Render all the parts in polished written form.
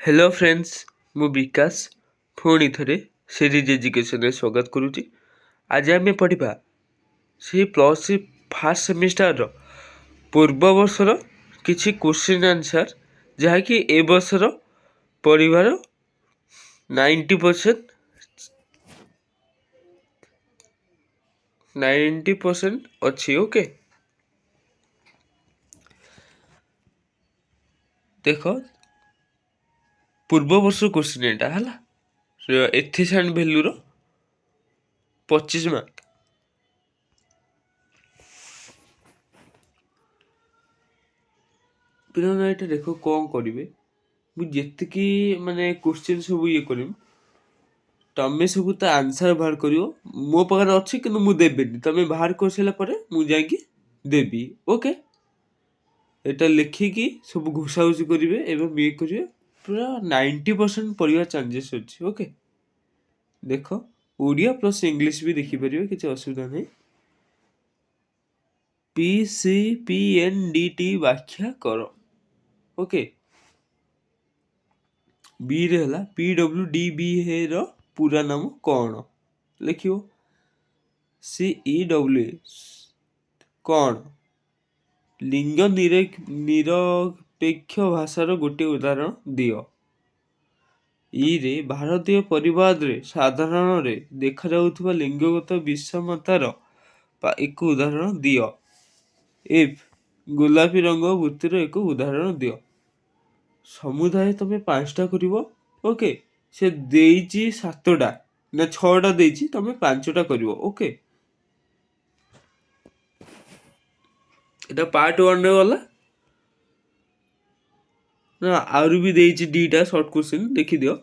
Hello friends, ମୁଁ ବିକାଶ ପୁଣି ଥରେ ସିରିଜ୍ ଏଜୁକେସନରେ ସ୍ୱାଗତ କରୁଛି। ଆଜି ଆମେ ପଢ଼ିବା ସେହି ପ୍ଲସ୍ ଥ୍ରୀ ଫାର୍ଷ୍ଟ ସେମିଷ୍ଟାରର ପୂର୍ବ ବର୍ଷର କିଛି କ୍ୱେଶ୍ଚିନ୍ ଆନ୍ସର୍, ଯାହାକି ଏ ବର୍ଷର ପଢ଼ିବାର 90% ଅଛି। ଓକେ, ଦେଖ ପୂର୍ବ ବର୍ଷ କ୍ୱେଶ୍ଚିନ୍ ଏଇଟା ହେଲା। ଏଥିସାନ୍ ଭ୍ୟାଲୁର 25 ମାର୍କ। ପିଲାମାନେ ଏଇଟା ଦେଖ କ'ଣ କରିବେ, ମୁଁ ଯେତିକି କ୍ୱେଶ୍ଚିନ୍ ସବୁ ଇଏ କରିବି, ତମେ ସବୁ ତା ଆନ୍ସର୍ ବାହାର କରିବ। ମୋ ପାଖରେ ଅଛି କିନ୍ତୁ ମୁଁ ଦେବିନି, ତମେ ବାହାର କରିସାରିଲା ପରେ ମୁଁ ଯାଇକି ଦେବି। ଓକେ, এটা ଲେଖିକି ସବୁ ଘୋଷାଘୋଷି କରିବେ ଏବଂ ଇଏ କରିବେ, ପୁରା 90% ପଡ଼ିବାର ଚାନ୍ସେସ୍ ଅଛି। ଓକେ, ଦେଖ ଓଡ଼ିଆ ପ୍ଲସ୍ ଇଂଲିଶ ବି ଦେଖିପାରିବେ, କିଛି ଅସୁବିଧା ନାହିଁ। PCPNDT ବ୍ୟାଖ୍ୟା କର। ଓକେ, ବିରେ ହେଲା PWDB ର ପୁରା ନାମ କ'ଣ ଲେଖିବ। CEWS କ'ଣ? ଲିଙ୍ଗ ନିରପେକ୍ଷ ଭାଷାର ଗୋଟିଏ ଉଦାହରଣ ଦିଅ। ଇରେ ଭାରତୀୟ ପରିବାରରେ ସାଧାରଣରେ ଦେଖାଯାଉଥିବା ଲିଙ୍ଗଗତ ବିଷମତାର ଏକ ଉଦାହରଣ ଦିଅ। ଏଫ୍ ଗୋଲାପୀ ରଙ୍ଗ ବୃତ୍ତିର ଏକ ଉଦାହରଣ ଦିଅ। ସମୁଦାୟ ତମେ 5ଟା କରିବ। ଓକେ, ସେ ଦେଇଛି 7ଟା ନା 6ଟା ଦେଇଛି, ତମେ 5ଟା କରିବ। ଓକେ, এটা ପାର୍ଟ 1ରେ ଗଲା ନା, ଆହୁରି ବି ଦେଇଛି 2ଟା ସର୍ଟ କ୍ୱେଶ୍ଚିନ୍, ଦେଖିଦିଅ।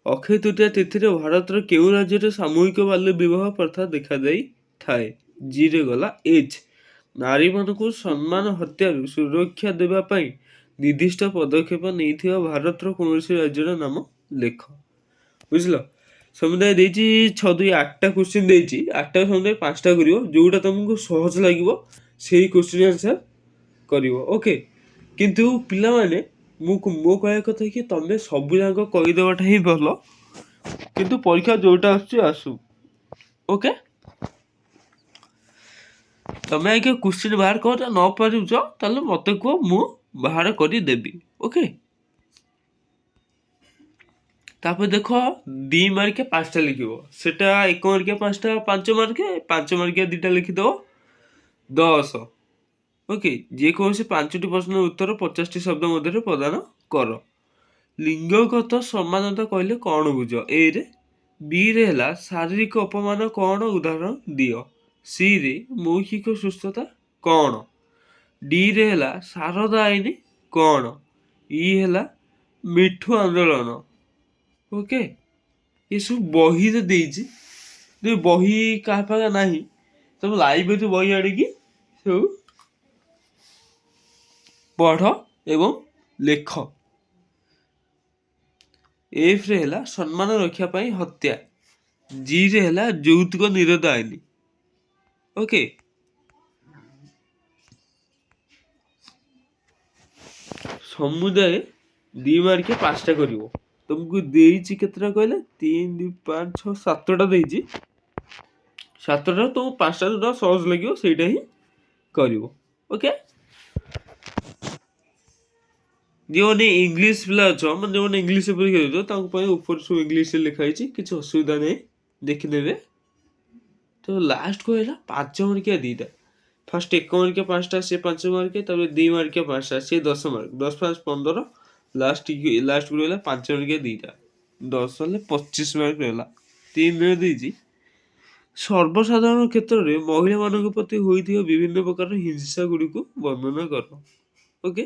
ଅକ୍ଷୟ ତୃତୀୟା ତିଥିରେ ଭାରତର କେଉଁ ରାଜ୍ୟରେ ସାମୂହିକ ବାଲ୍ୟ ବିବାହ ପ୍ରଥା ଦେଖାଯାଇଥାଏ? ଜିରେ ଗଲା ଏଚ୍ ନାରୀମାନଙ୍କୁ ସମ୍ମାନ ହତ୍ୟାରୁ ସୁରକ୍ଷା ଦେବା ପାଇଁ ନିର୍ଦ୍ଦିଷ୍ଟ ପଦକ୍ଷେପ ନେଇଥିବା ଭାରତର କୌଣସି ରାଜ୍ୟର ନାମ ଲେଖ। ବୁଝିଲ, ସମୁଦାୟ ଦେଇଛି 6 2 8ଟା କ୍ୱେଶ୍ଚିନ୍ ଦେଇଛି। 8ଟା ସମୁଦାୟ 5ଟା କରିବ, ଯେଉଁଟା ତୁମକୁ ସହଜ ଲାଗିବ ସେଇ କ୍ୱେଶ୍ଚିନ୍ ଆନ୍ସର୍ କରିବ। ଓକେ, କିନ୍ତୁ ପିଲାମାନେ ମୋ କହିବା କଥା କି ତମେ ସବୁ ଯାକ କହିଦେବାଟା ହିଁ ଭଲ, କିନ୍ତୁ ପରୀକ୍ଷା ଯେଉଁଟା ଆସୁଛି ଆସୁ। ଓକେ, ତମେ ଆଜ୍ଞା କ୍ୱେଶ୍ଚିନ୍ ବାହାର କର, ନ ପାରୁଛ ତାହେଲେ ମୋତେ କୁହ, ମୁଁ ବାହାର କରିଦେବି। ଓକେ, ତାପରେ ଦେଖ 2 ମାର୍କିଆ 5ଟା ଲେଖିବ, ସେଟା 1 ମାର୍କିଆ 5ଟା, 5 ମାର୍କିଆ 5 ମାର୍କିଆ 2ଟା ଲେଖିଦେବ, 10। ଓକେ, ଯେକୌଣସି 5ଟି ପ୍ରଶ୍ନର ଉତ୍ତର 50ଟି ଶବ୍ଦ ମଧ୍ୟରେ ପ୍ରଦାନ କର। ଲିଙ୍ଗଗତ ସମାନତା କହିଲେ କ'ଣ ବୁଝ? ଏରେ ବିରେ ହେଲା ଶାରୀରିକ ଅପମାନ କ'ଣ ଉଦାହରଣ ଦିଅ। ସିରେ ମୌଖିକ ସୁସ୍ଥତା କ'ଣ? ଡିରେ ହେଲା ଶାରଦା ଆଇନ କ'ଣ? ଇ ହେଲା ମିଠୁ ଆନ୍ଦୋଳନ। ଓକେ, ଏସବୁ ବହିରେ ଦେଇଛି, ଯଦି ବହି କାହା ପାଖରେ ନାହିଁ ତମେ ଲାଇବ୍ରେରୀରୁ ବହି ଆଣିକି ସବୁ ପଢ଼ ଏବଂ ଲେଖ। ଏଫ୍ରେ ହେଲା ସମ୍ମାନ ରକ୍ଷା ପାଇଁ ହତ୍ୟା। ଜିରେ ହେଲା ଯୌତୁକ ନିରୋଧ ଆଇନ। ଓକେ, ସମୁଦାୟ 2 ମାର୍କିଆ 5ଟା କରିବ। ତୁମକୁ ଦେଇଛି କେତେଟା କହିଲେ? 3 2 5 6 7ଟା ଦେଇଛି। 7ଟା ତୁମକୁ 5ଟା ଯେଉଁଟା ସହଜ ଲାଗିବ ସେଇଟା ହିଁ କରିବ। ଓକେ, ଯେଉଁମାନେ ଇଂଲିଶ ପିଲା ଅଛ, ଯେଉଁମାନେ ଇଂଲିଶ ପରୀକ୍ଷା ଦେଉଛ, ତାଙ୍କ ପାଇଁ ଉପରେ ସବୁ ଇଂଲିଶରେ ଲେଖା ହେଇଛି, କିଛି ଅସୁବିଧା ନାହିଁ, ଦେଖିଦେବେ। ତ ଲାଷ୍ଟ କହିଲା 5 ମାର୍କିଆ 2ଟା। ଫାର୍ଷ୍ଟ 1 ମାର୍କିଆ 5ଟା, ସେ 5 ମାର୍କିଆ, ତାପରେ 2 ମାର୍କିଆ 5ଟା, ସେ 10 ମାର୍କ, 10 5 15, ଲାଷ୍ଟକୁ ରହିଲା 5 ମାର୍କିଆ 2ଟା, 10 ହେଲେ 25 ମାର୍କ ରହିଲା। 3ରେ ଦେଇଛି ସର୍ବସାଧାରଣ କ୍ଷେତ୍ରରେ ମହିଳାମାନଙ୍କ ପ୍ରତି ହୋଇଥିବା ବିଭିନ୍ନ ପ୍ରକାର ହିଂସା ଗୁଡ଼ିକୁ ବର୍ଣ୍ଣନା କର। ଓକେ,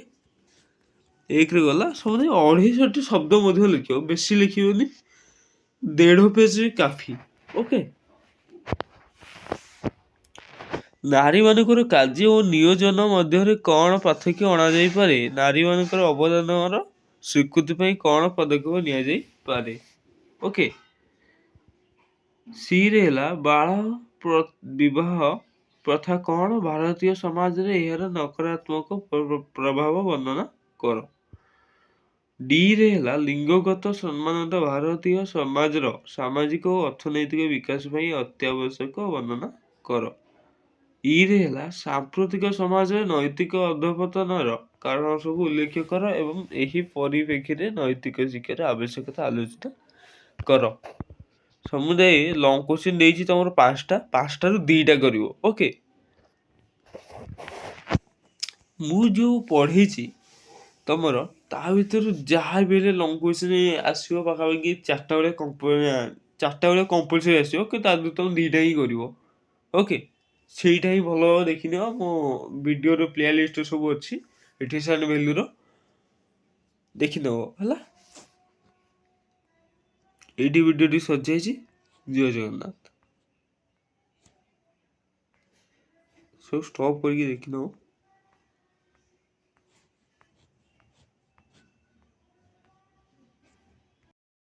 1ରେ ଗଲା ସମୁଦାୟ 250ଟି ଶବ୍ଦ ମଧ୍ୟ ଲେଖିବ, ବେଶୀ ଲେଖିବନି, 1.5 ପେଜ ବି କାଫି। ଓକେ, ନାରୀମାନଙ୍କର କାର୍ଯ୍ୟ ଓ ନିୟୋଜନ ମଧ୍ୟରେ କ'ଣ ପାର୍ଥକ୍ୟ ଅଣାଯାଇପାରେ? ନାରୀମାନଙ୍କର ଅବଦାନର ସ୍ୱୀକୃତି ପାଇଁ କ'ଣ ପଦକ୍ଷେପ ନିଆଯାଇପାରେ? ଓକେ, ସିରେ ହେଲା ବାଳ ବିବାହ ପ୍ରଥା କ'ଣ? ଭାରତୀୟ ସମାଜରେ ଏହାର ନକାରାତ୍ମକ ପ୍ରଭାବ ବର୍ଣ୍ଣନା କର। ଡିରେ ହେଲା ଲିଙ୍ଗଗତ ସମାନତା ଭାରତୀୟ ସମାଜର ସାମାଜିକ ଓ ଅର୍ଥନୈତିକ ବିକାଶ ପାଇଁ ଅତ୍ୟାବଶ୍ୟକ ବର୍ଣ୍ଣନା କର। ଇରେ ହେଲା ସାମ୍ପ୍ରତିକ ସମାଜରେ ନୈତିକ ଅଧପତନର କାରଣ ସବୁ ଉଲ୍ଲେଖ କର ଏବଂ ଏହି ପରିପ୍ରେକ୍ଷୀରେ ନୈତିକ ଶିକ୍ଷାର ଆବଶ୍ୟକତା ଆଲୋଚିତ କର। ସମୁଦାୟ ଲଙ୍ଗ କୋଶ୍ଚିନ୍ ଦେଇଛି ତମର 5ଟା, 5ଟାରୁ 2ଟା କରିବ। ଓକେ, ମୁଁ ଯୋଉ ପଢେଇଛି ତମର ତା ଭିତରୁ ଯାହା ବି ହେଲେ ଲଙ୍ଗ କୋଶ୍ଚିନ୍ ଆସିବ ପାଖାପାଖି 4ଟା ବେଳେ କମ୍ପଲସରି ଆସିବ, କି ତା ଭିତରୁ ତମେ 2ଟା ହିଁ କରିବ। ଓକେ, ସେଇଟା ହିଁ ଭଲ ଭାବରେ ଦେଖିନିଅ। ମୋ ଭିଡ଼ିଓର ପ୍ଲେ ଲିଷ୍ଟ ସବୁ ଅଛି ଏଠିସାନ୍ ଭ୍ୟାଲ୍ୟୁର, ଦେଖିନେବ ହେଲା। ଏଇଠି ଭିଡ଼ିଓଟି ସରିଯାଇଛି। ଜୟ ଜଗନ୍ନାଥ। ସବୁ ଷ୍ଟପ୍ କରିକି ଦେଖିନେବ।